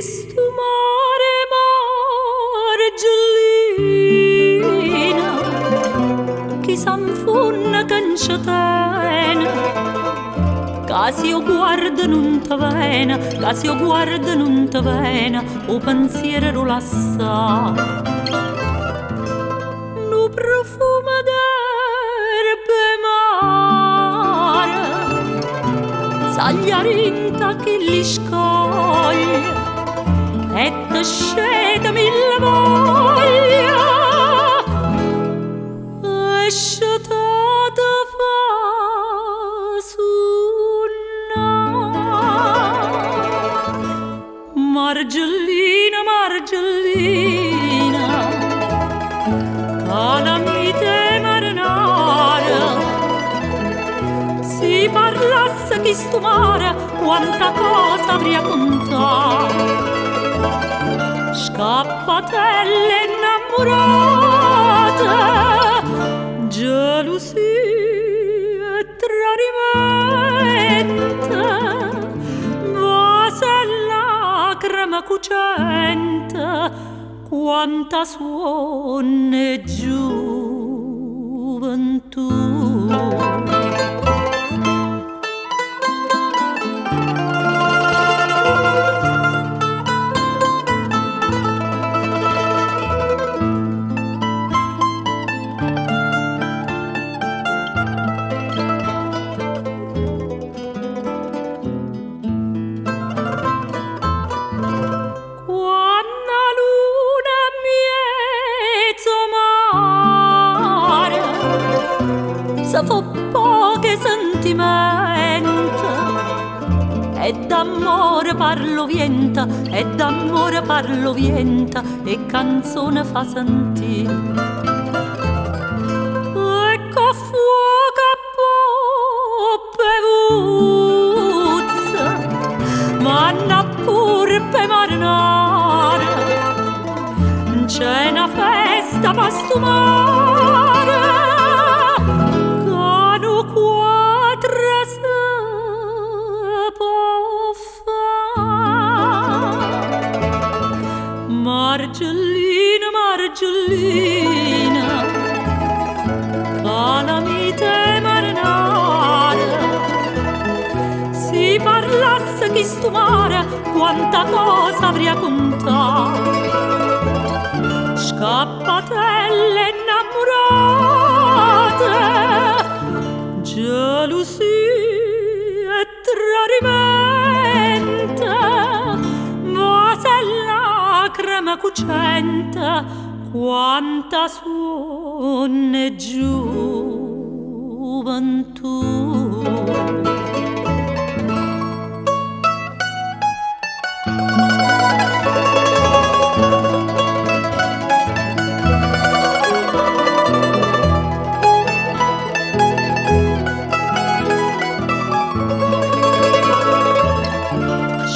stu mare margellina che s'infunna canciatena, che se io guardo non te vena, che se io guardo non te vena, o pensiero rulassa. Nu profumo d'erbe mare, sagliarinta che li scoglie, e te scega mille voglia, e sciatata fa suonare. Margellina, Margellina, calamite marinara, si parlasse chi sto mare, quanta cosa avrei contato. Scappatelle innamorate, gelosia e tradimento, vase lacrime cucente, quanta suone gioventù. Se fa poche sentimenti, e d'amore parlo vienta, e d'amore parlo vienta, e canzone fa sentire. Ecco fuoco a poppe vuzza, manna pure pe marinare, c'è una festa pa stu mare. Margellina, Margellina, calamite marinara, si parlasse chi sto mare, quanta cosa avrei contato. Scappatelle innamorate, gelosia e tradimento, vase lacrime cucente, quanta suone gioventù.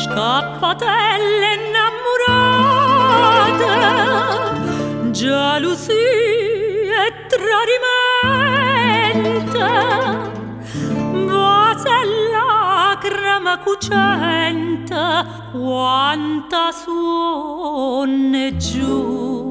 Scappatelle innamorate, gelosia e tradimento, vase lacrime cucente, quanta suone gioventù.